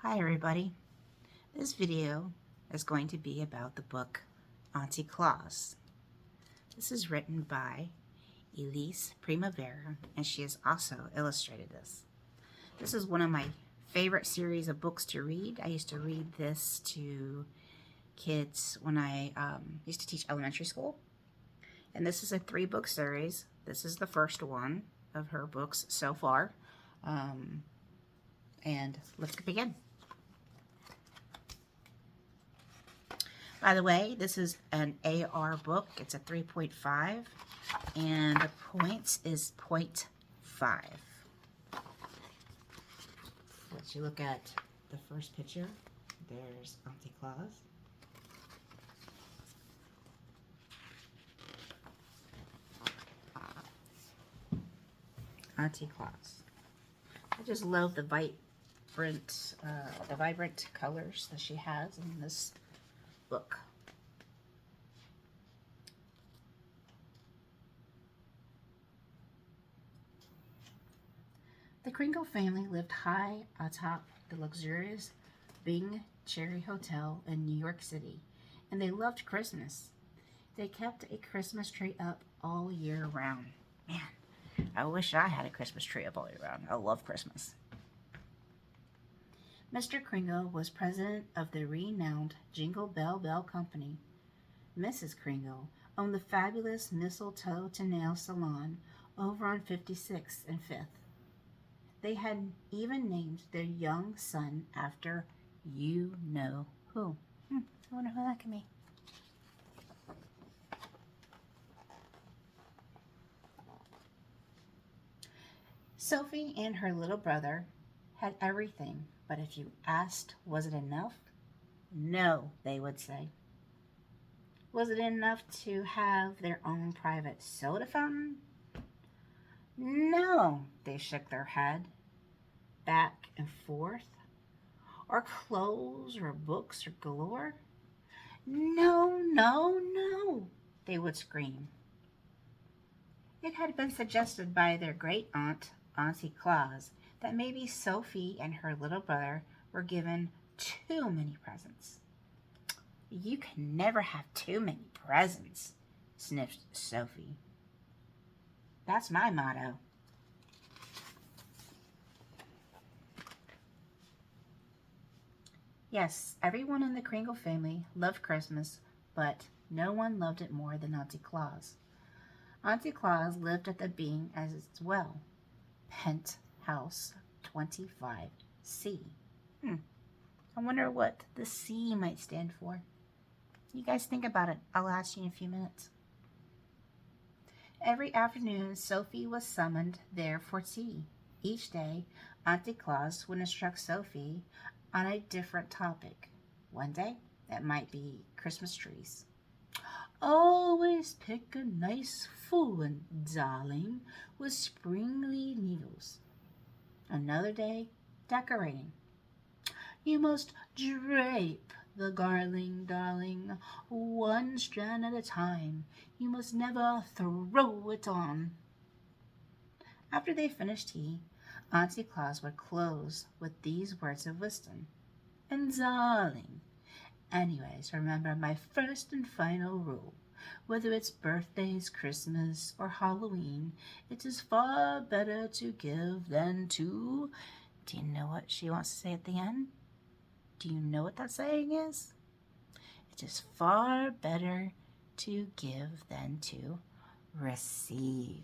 Hi everybody. This video is going to be about the book Auntie Claus. This is written by Elise Primavera, and she has also illustrated this. This is one of my favorite series of books to read. I used to read this to kids when I used to teach elementary school. And this is a 3-book series. This is the first one of her books so far. And let's begin. By the way, this is an AR book. It's a 3.5, and the points is 0.5. Let's you look at the first picture. There's Auntie Claus. Auntie Claus. I just love the vibrant colors that she has in this book. The Kringle family lived high atop the luxurious Bing Cherry Hotel in New York City, and they loved Christmas. They kept a Christmas tree up all year round. Man, I wish I had a Christmas tree up all year round. I love Christmas. Mr. Kringle was president of the renowned Jingle Bell Bell Company. Mrs. Kringle owned the fabulous Mistletoe to Nail Salon over on 56th and 5th. They had even named their young son after you-know-who. I wonder who that can be. Sophie and her little brother had everything, but if you asked, was it enough? No, they would say. Was it enough to have their own private soda fountain? No, they shook their head, back and forth. Or clothes or books or galore? No, no, no, they would scream. It had been suggested by their great aunt, Auntie Claus, that maybe Sophie and her little brother were given too many presents. You can never have too many presents, sniffed Sophie. That's my motto. Yes, everyone in the Kringle family loved Christmas, but no one loved it more than Auntie Claus. Auntie Claus lived at the Bing as well, Penthouse 25C. I wonder what the C might stand for. You guys think about it. I'll ask you in a few minutes. Every afternoon, Sophie was summoned there for tea. Each day, Auntie Claus would instruct Sophie on a different topic. One day, it might be Christmas trees. Always pick a nice full one, darling, with springly needles. Another day, decorating. You must drape the garland, darling, one strand at a time. You must never throw it on. After they finished tea, Auntie Claus would close with these words of wisdom. And darling, anyways, remember my first and final rule. Whether it's birthdays, Christmas, or Halloween, it is far better to give than to... Do you know what she wants to say at the end? Do you know what that saying is? It is far better to give than to receive.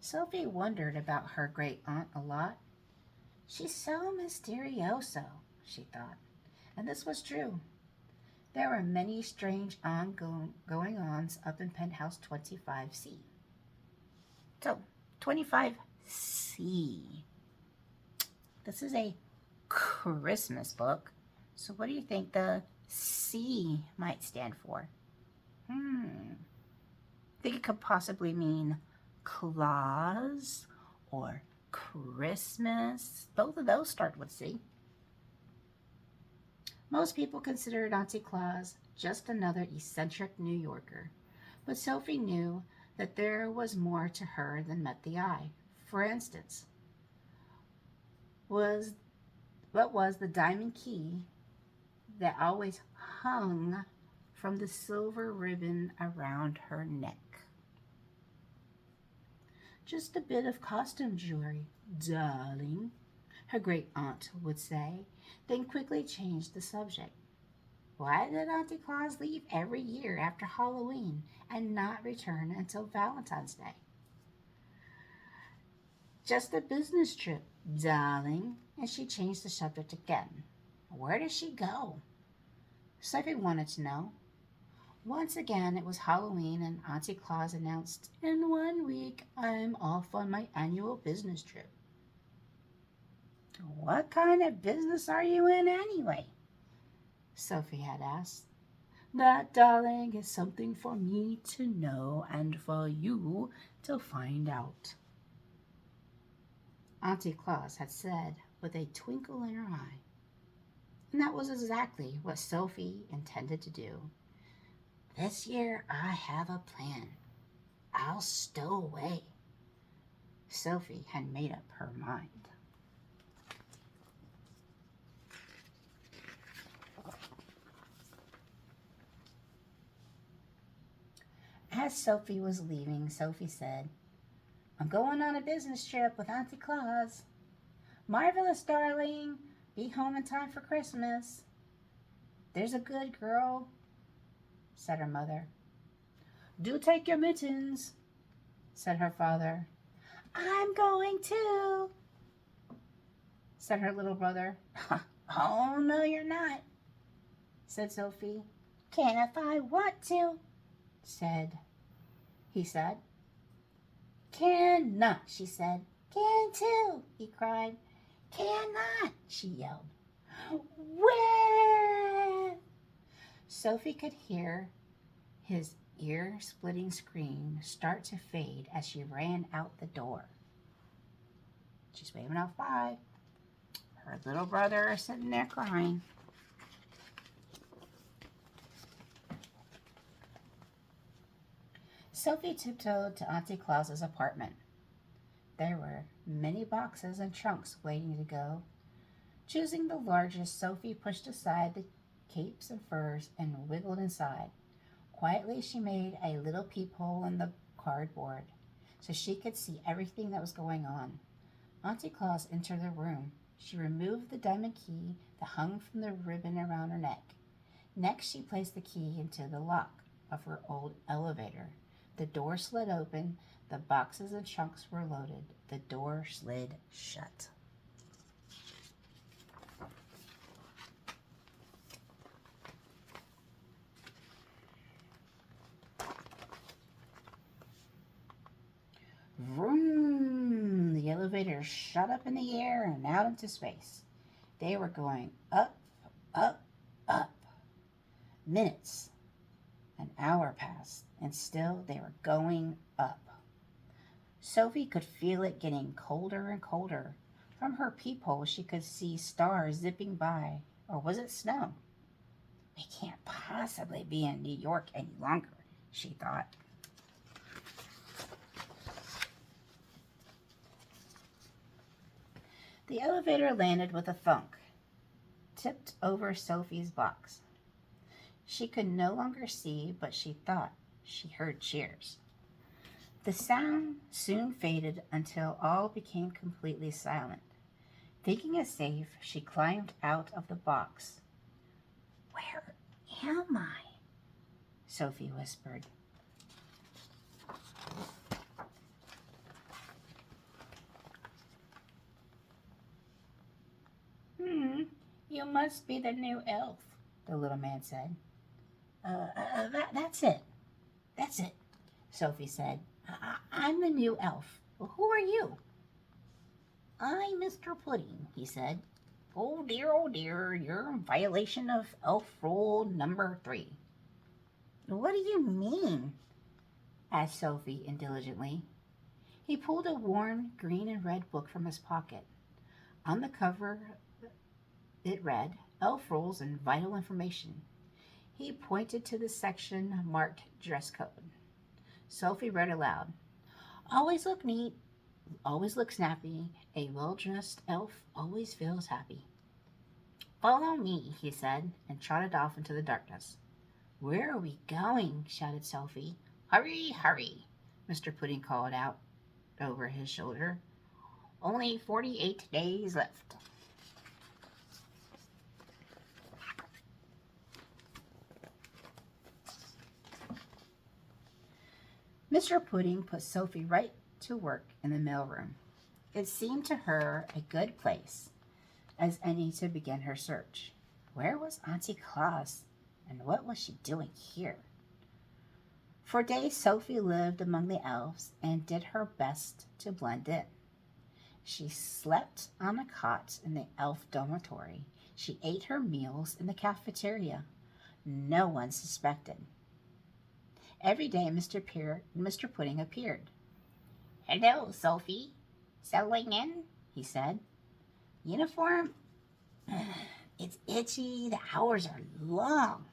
Sophie wondered about her great aunt a lot. She's so mysterioso, she thought, and this was true. There were many strange going-ons up in Penthouse 25C. So, 25C. This is a Christmas book, so what do you think the C might stand for? I think it could possibly mean Claus or Christmas. Both of those start with C. Most people considered Auntie Claus just another eccentric New Yorker, but Sophie knew that there was more to her than met the eye. For instance, was what was the diamond key that always hung from the silver ribbon around her neck? Just a bit of costume jewelry, darling, her great aunt would say, then quickly changed the subject. Why did Auntie Claus leave every year after Halloween and not return until Valentine's Day? Just a business trip, darling, and she changed the subject again. Where does she go? Sophie wanted to know. Once again, it was Halloween, and Auntie Claus announced, "In 1 week, I'm off on my annual business trip." What kind of business are you in anyway? Sophie had asked. That, darling, is something for me to know and for you to find out, Auntie Claus had said with a twinkle in her eye. And that was exactly what Sophie intended to do. This year I have a plan. I'll stow away. Sophie had made up her mind. As Sophie was leaving, Sophie said, I'm going on a business trip with Auntie Claus. Marvelous, darling. Be home in time for Christmas. There's a good girl, said her mother. Do take your mittens, said her father. I'm going too, said her little brother. Oh, no, you're not, said Sophie. Can if I want to, he said. Cannot, she said. Can too, he cried. Cannot, she yelled. Where? Sophie could hear his ear-splitting scream start to fade as she ran out the door. She's waving off bye. Her little brother is sitting there crying. Sophie tiptoed to Auntie Claus's apartment. There were many boxes and trunks waiting to go. Choosing the largest, Sophie pushed aside the capes and furs and wiggled inside. Quietly, she made a little peephole in the cardboard so she could see everything that was going on. Auntie Claus entered the room. She removed the diamond key that hung from the ribbon around her neck. Next, she placed the key into the lock of her old elevator. The door slid open. The boxes and trunks were loaded. The door slid shut. Vroom! The elevator shot up in the air and out into space. They were going up, up, up. Minutes, an hour passed, and still they were going up. Sophie could feel it getting colder and colder. From her peephole, she could see stars zipping by. Or was it snow? We can't possibly be in New York any longer, she thought. The elevator landed with a thunk, tipped over Sophie's box. She could no longer see, but she thought she heard cheers. The sound soon faded until all became completely silent. Thinking it safe, she climbed out of the box. Where am I? Sophie whispered. You must be the new elf, the little man said. That's it. That's it, Sophie said. I'm the new elf. Well, who are you? I'm Mr. Pudding, he said. Oh dear, you're in violation of elf rule number 3. What do you mean? Asked Sophie indulgently. He pulled a worn green and red book from his pocket. On the cover, it read, Elf Rules and Vital Information. He pointed to the section marked Dress Code. Sophie read aloud. Always look neat, always look snappy. A well-dressed elf always feels happy. Follow me, he said, and trotted off into the darkness. Where are we going? Shouted Sophie. Hurry, hurry, Mr. Pudding called out over his shoulder. Only 48 days left. Mr. Pudding put Sophie right to work in the mailroom. It seemed to her a good place as any to begin her search. Where was Auntie Claus, and what was she doing here? For days Sophie lived among the elves and did her best to blend in. She slept on a cot in the elf dormitory. She ate her meals in the cafeteria. No one suspected. Every day Mr. Pudding appeared. Hello, Sophie. Settling in? He said. Uniform? It's itchy. The hours are long,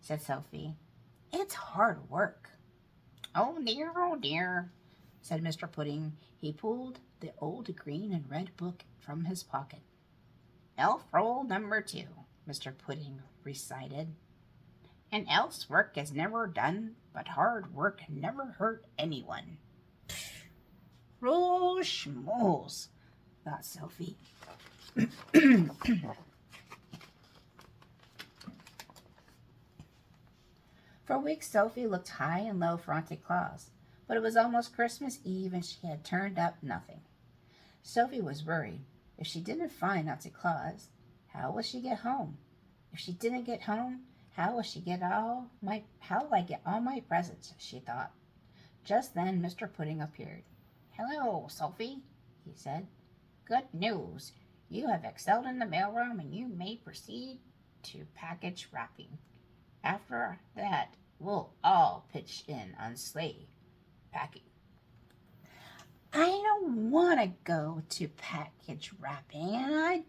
said Sophie. It's hard work. Oh dear, said Mr. Pudding. He pulled the old green and red book from his pocket. Elf roll number 2, Mr. Pudding recited. An elf's work is never done, but hard work never hurt anyone. Roll schmooze, thought Sophie. For weeks Sophie looked high and low for Auntie Claus, but it was almost Christmas Eve and she had turned up nothing. Sophie was worried. If she didn't find Auntie Claus, how would she get home? If she didn't get home, how will I get all my presents? She thought. Just then Mr. Pudding appeared. Hello, Sophie, he said. Good news. You have excelled in the mailroom and you may proceed to package wrapping. After that, we'll all pitch in on sleigh packing. I don't want to go to package wrapping,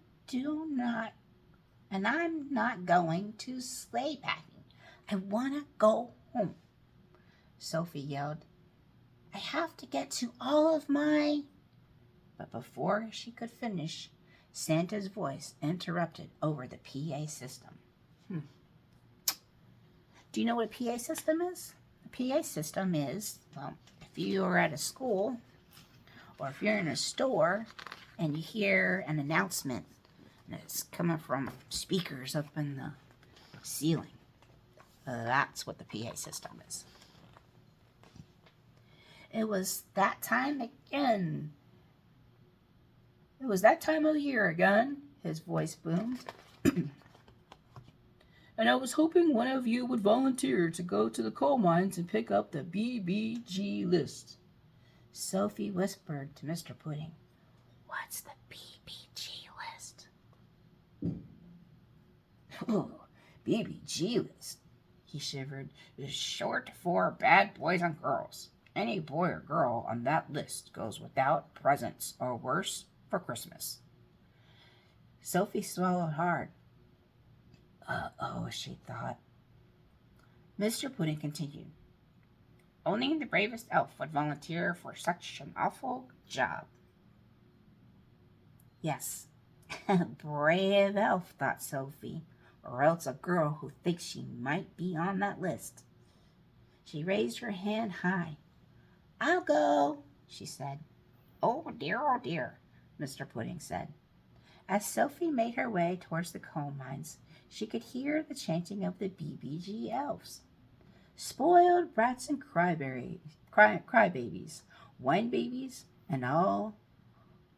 and I'm not going to sleigh packing. I want to go home. Sophie yelled. I have to get to all of my... But before she could finish, Santa's voice interrupted over the PA system. Do you know what a PA system is? A PA system is, well, if you are at a school or if you're in a store and you hear an announcement and it's coming from speakers up in the ceiling, that's what the PA system is. It was that time again. It was that time of the year again, his voice boomed. And I was hoping one of you would volunteer to go to the coal mines and pick up the BBG list. Sophie whispered to Mr. Pudding, What's the BBG list? Oh, BBG list, he shivered, is short for bad boys and girls. Any boy or girl on that list goes without presents or worse for Christmas. Sophie swallowed hard. Uh-oh, she thought. Mr. Pudding continued. Only the bravest elf would volunteer for such an awful job. Yes, brave elf, thought Sophie, or else a girl who thinks she might be on that list. She raised her hand high. I'll go, she said. Oh dear, Mr. Pudding said. As Sophie made her way towards the coal mines, she could hear the chanting of the BBG elves. Spoiled brats and crybabies, wine babies, and all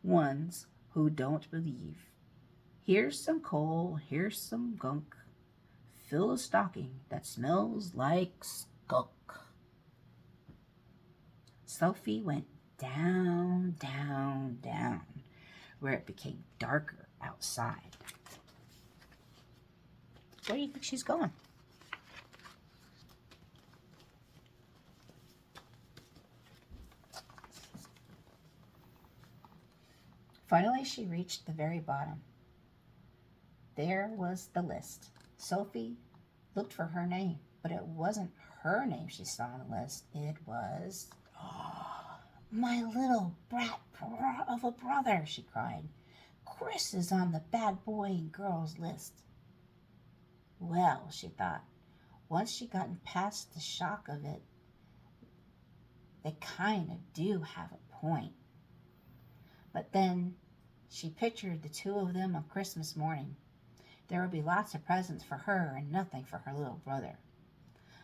ones who don't believe. Here's some coal, here's some gunk. Fill a stocking that smells like skunk. Sophie went down, down, down, where it became darker outside. Where do you think she's going? Finally, she reached the very bottom. There was the list. Sophie looked for her name. But it wasn't her name she saw on the list. It was, my little brat of a brother, she cried. Chris is on the bad boy and girls list. Well, she thought, once she gotten past the shock of it, they kind of do have a point. But then she pictured the two of them on Christmas morning. There would be lots of presents for her and nothing for her little brother.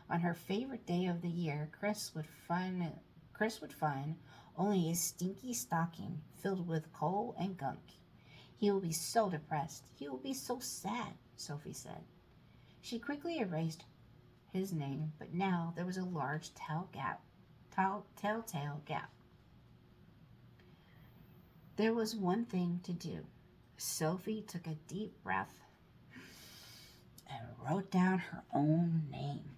On her favorite day of the year, Chris would find only a stinky stocking filled with coal and gunk. He will be so depressed. He will be so sad, Sophie said. She quickly erased his name, but now there was a large telltale gap. There was one thing to do. Sophie took a deep breath and wrote down her own name.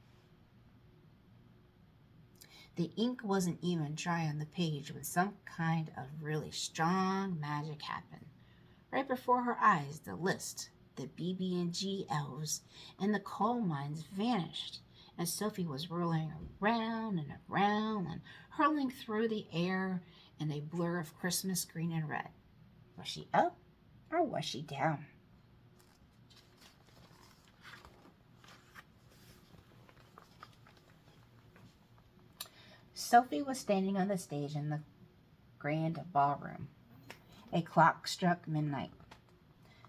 The ink wasn't even dry on the page when some kind of really strong magic happened. Right before her eyes, the list, the BB&G elves, and the coal mines vanished, and Sophie was rolling around and around and hurtling through the air in a blur of Christmas green and red. Was she up or was she down? Sophie was standing on the stage in the grand ballroom. A clock struck midnight.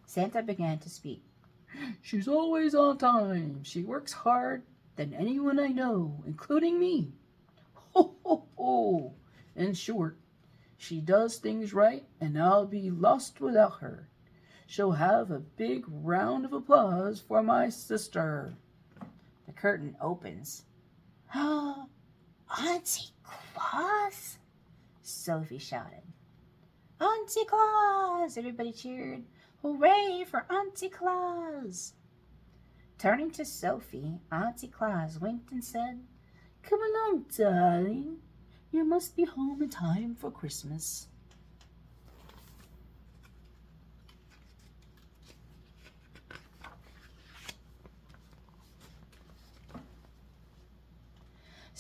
Santa began to speak. She's always on time. She works hard than anyone I know, including me. Ho, ho, ho. In short, she does things right, and I'll be lost without her. She'll have a big round of applause for my sister. The curtain opens. Oh, Auntie Claus! Sophie shouted. Auntie Claus! Everybody cheered. Hooray for Auntie Claus! Turning to Sophie, Auntie Claus winked and said, Come along, darling. You must be home in time for Christmas.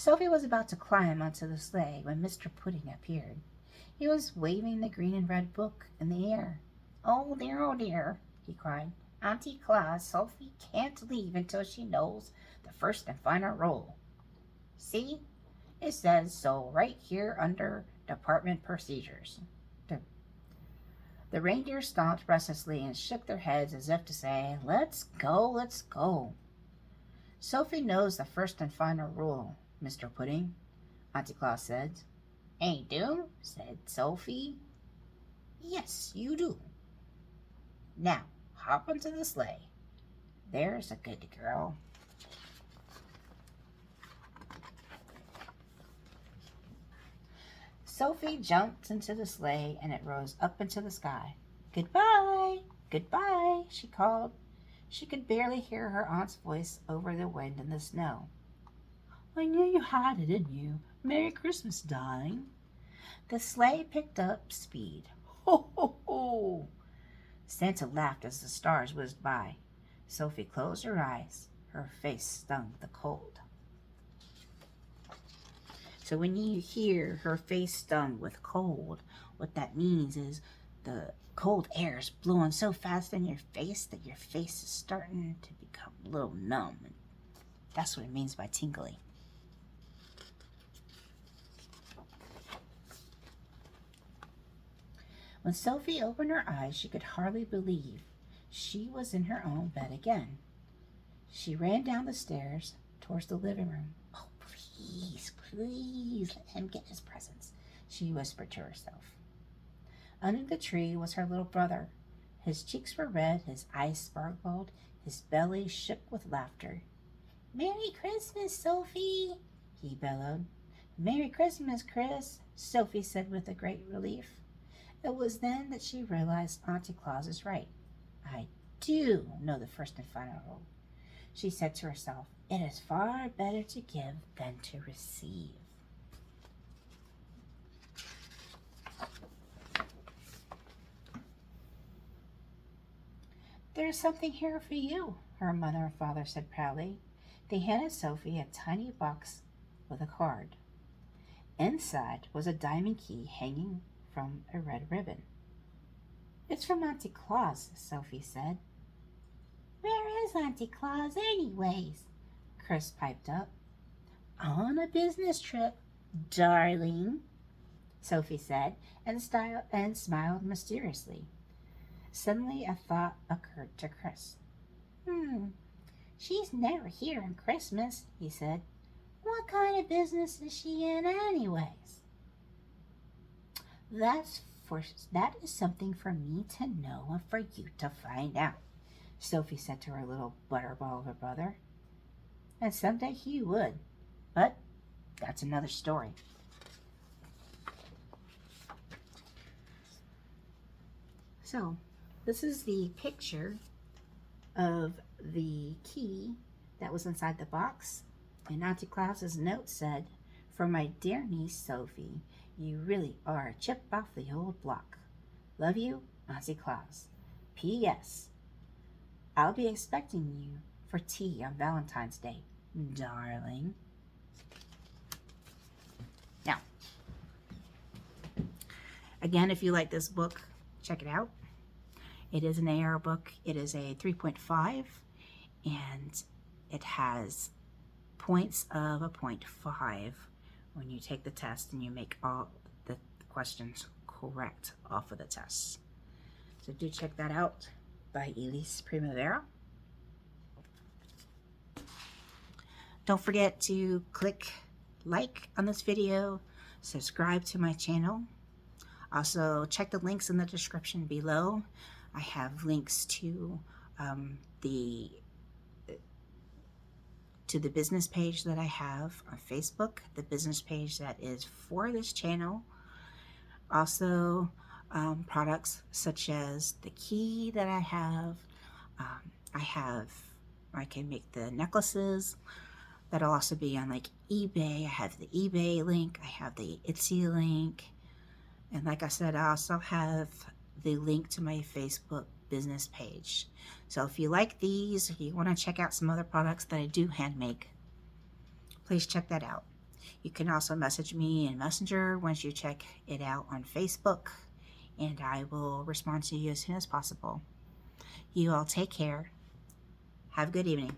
Sophie was about to climb onto the sleigh when Mr. Pudding appeared. He was waving the green and red book in the air. Oh dear, he cried. Auntie Claus, Sophie can't leave until she knows the first and final rule. See? It says so right here under Department Procedures. The reindeer stomped restlessly and shook their heads as if to say, Let's go, let's go. Sophie knows the first and final rule, Mr. Pudding, Auntie Claus said. I do, said Sophie. Yes, you do. Now, hop onto the sleigh. There's a good girl. Sophie jumped into the sleigh and it rose up into the sky. Goodbye, goodbye, she called. She could barely hear her aunt's voice over the wind and the snow. I knew you had it in you. Merry Christmas, darling. The sleigh picked up speed. Ho, ho, ho! Santa laughed as the stars whizzed by. Sophie closed her eyes. Her face stung the cold. So when you hear her face stung with cold, what that means is the cold air is blowing so fast in your face that your face is starting to become a little numb. That's what it means by tingly. When Sophie opened her eyes, she could hardly believe she was in her own bed again. She ran down the stairs towards the living room. Oh, please, please let him get his presents, she whispered to herself. Under the tree was her little brother. His cheeks were red, his eyes sparkled, his belly shook with laughter. Merry Christmas, Sophie, he bellowed. Merry Christmas, Chris, Sophie said with a great relief. It was then that she realized Auntie Claus is right. I do know the first and final rule. She said to herself, it is far better to give than to receive. There's something here for you, her mother and father said proudly. They handed Sophie a tiny box with a card. Inside was a diamond key hanging from a red ribbon. "It's from Auntie Claus," Sophie said. "Where is Auntie Claus, anyways?" Chris piped up. "On a business trip, darling," Sophie said, and smiled mysteriously. Suddenly a thought occurred to Chris. She's never here on Christmas," he said. "What kind of business is she in, anyways?" That is something for me to know and for you to find out," Sophie said to her little butterball of a brother. And someday he would, but that's another story. So, this is the picture of the key that was inside the box. And Auntie Claus's note said, "For my dear niece Sophie, you really are a chip off the old block. Love you, Auntie Claus. P.S. I'll be expecting you for tea on Valentine's Day, darling." Now, again, if you like this book, check it out. It is an AR book. It is a 3.5, and it has points of a 0.5 when you take the test and you make all the questions correct off of the test. So do check that out, by Elise Primavera. Don't forget to click like on this video, subscribe to my channel. Also, check the links in the description below. I have links to the business page that I have on Facebook, the business page that is for this channel. Also, products such as the key that I have. I can make the necklaces. That'll also be on like eBay. I have the eBay link. I have the Etsy link. And like I said, I also have the link to my Facebook business page. So if you like these, if you want to check out some other products that I do hand make, please check that out. You can also message me in Messenger once you check it out on Facebook, and I will respond to you as soon as possible. You all take care. Have a good evening.